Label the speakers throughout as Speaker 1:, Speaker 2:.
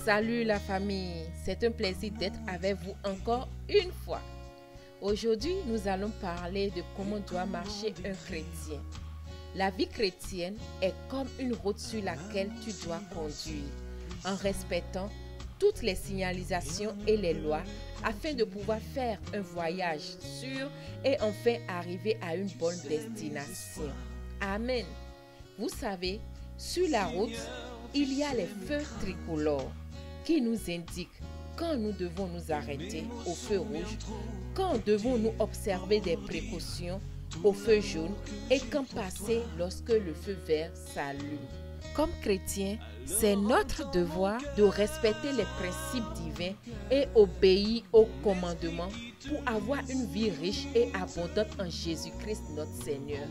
Speaker 1: Salut la famille, c'est un plaisir d'être avec vous encore une fois. Aujourd'hui, nous allons parler de comment doit marcher un chrétien. La vie chrétienne est comme une route sur laquelle tu dois conduire, en respectant toutes les signalisations et les lois afin de pouvoir faire un voyage sûr et enfin arriver à une bonne destination. Amen. Vous savez, sur la route, il y a les feux tricolores qui nous indiquent quand nous devons nous arrêter au feu rouge, quand devons-nous observer des précautions au feu jaune et quand passer lorsque le feu vert s'allume. Comme chrétiens, c'est notre devoir de respecter les principes divins et obéir aux commandements pour avoir une vie riche et abondante en Jésus-Christ notre Seigneur.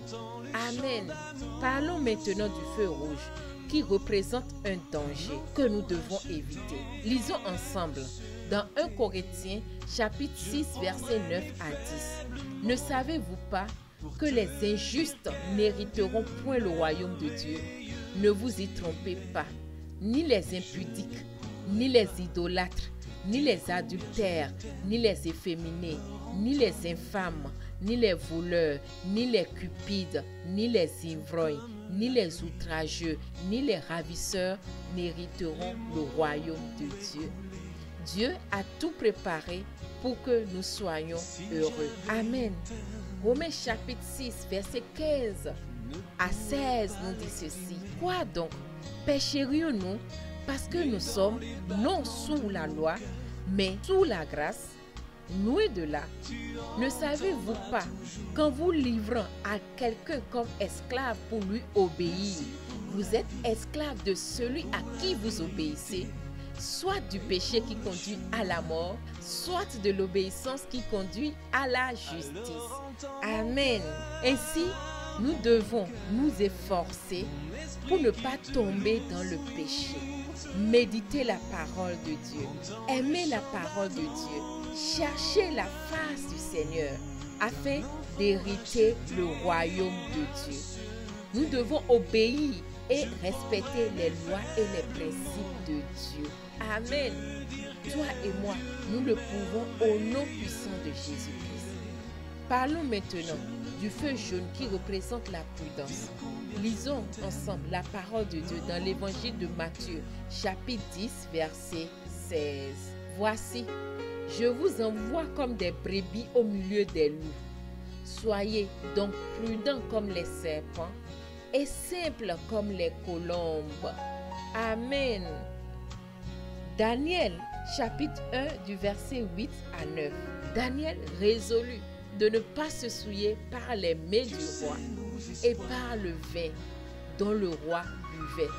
Speaker 1: Amen. Parlons maintenant du feu rouge qui représente un danger que nous devons éviter. Lisons ensemble dans 1 Corinthiens chapitre 6 versets 9 à 10. Ne savez-vous pas que les injustes n'hériteront point le royaume de Dieu? Ne vous y trompez pas, ni les impudiques, ni les idolâtres, ni les adultères, ni les efféminés, ni les infâmes, ni les voleurs, ni les cupides, ni les ivrognes, ni les outrageux, ni les ravisseurs n'hériteront le royaume de Dieu. Dieu a tout préparé pour que nous soyons heureux. Amen. Romains chapitre 6, verset 15 à 16 nous dit ceci. Quoi donc? Pécherions-nous parce que nous sommes non sous la loi, mais sous la grâce? Loin de là. Ne savez-vous pas qu'en vous livrant à quelqu'un comme esclave pour lui obéir, vous êtes esclave de celui à qui vous obéissez, soit du péché qui conduit à la mort, soit de l'obéissance qui conduit à la justice. Amen. Ainsi, nous devons nous efforcer pour ne pas tomber dans le péché. Méditer la parole de Dieu, aimer la parole de Dieu, chercher la face du Seigneur afin d'hériter le royaume de Dieu. Nous devons obéir et respecter les lois et les principes de Dieu. Amen. Toi et moi, nous le pouvons au nom puissant de Jésus-Christ. Parlons maintenant du feu jaune qui représente la prudence. Lisons ensemble la parole de Dieu dans l'évangile de Matthieu, chapitre 10, verset 16. Voici, je vous envoie comme des brebis au milieu des loups. Soyez donc prudents comme les serpents et simples comme les colombes. Amen. Daniel, chapitre 1, du verset 8 à 9. Daniel résolut de ne pas se souiller par les mets du roi et par le vin dont le roi buvait.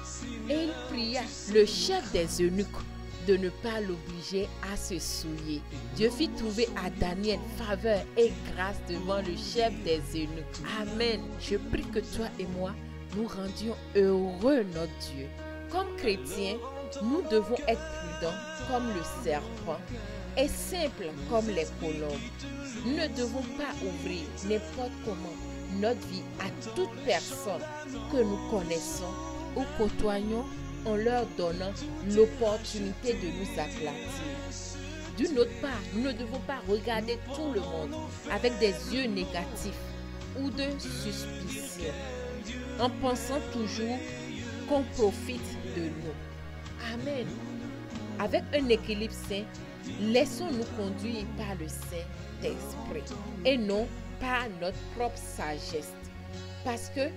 Speaker 1: Et il pria le chef des eunuques de ne pas l'obliger à se souiller. Dieu fit trouver à Daniel faveur et grâce devant le chef des eunuques. Amen. Je prie que toi et moi, nous rendions heureux notre Dieu. Comme chrétiens, nous devons être prudents comme le serpent et simples comme les colombes. Nous ne devons pas ouvrir n'importe comment notre vie à toute personne que nous connaissons ou côtoyons en leur donnant l'opportunité de nous aplatir. D'une autre part, nous ne devons pas regarder tout le monde avec des yeux négatifs ou de suspicion, en pensant toujours qu'on profite de nous. Amen. Avec un équilibre sain, laissons-nous conduire par le Saint-Esprit et non par notre propre sagesse. Parce que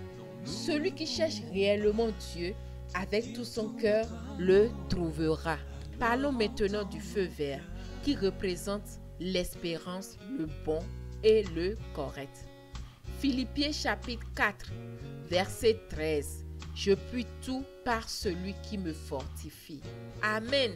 Speaker 1: celui qui cherche réellement Dieu avec tout son cœur le trouvera. Parlons maintenant du feu vert qui représente l'espérance, le bon et le correct. Philippiens chapitre 4, verset 13. Je puis tout par celui qui me fortifie. Amen.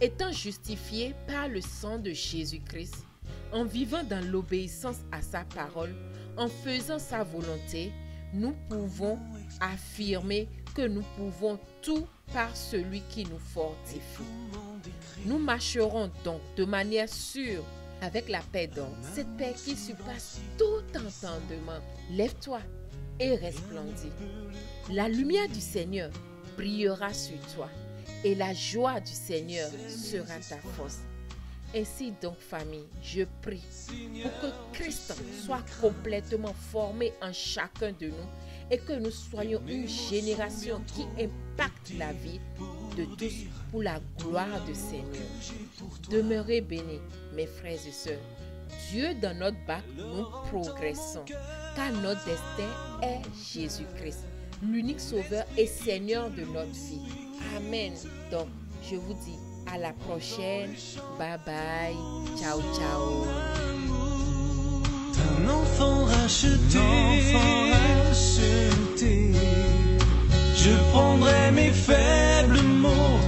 Speaker 1: Étant justifiés par le sang de Jésus-Christ, en vivant dans l'obéissance à sa parole, en faisant sa volonté, nous pouvons affirmer que nous pouvons tout par celui qui nous fortifie. Nous marcherons donc de manière sûre avec la paix d'homme, cette paix qui surpasse tout entendement. Lève-toi et resplendis. La lumière du Seigneur brillera sur toi et la joie du Seigneur sera ta force. Ainsi donc, famille, je prie pour que Christ soit complètement formé en chacun de nous et que nous soyons une génération qui impacte la vie de tous pour la gloire du Seigneur. Demeurez bénis, mes frères et sœurs. Dieu dans notre bac, nous progressons, car notre destin est Jésus-Christ, l'unique sauveur et Seigneur de notre vie. Amen. Donc, je vous dis à la prochaine. Bye bye. Ciao, ciao.
Speaker 2: Un enfant racheté, je prendrai mes faibles mots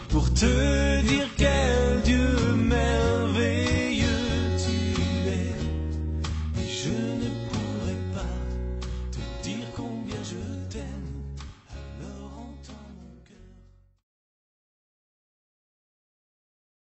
Speaker 2: pour te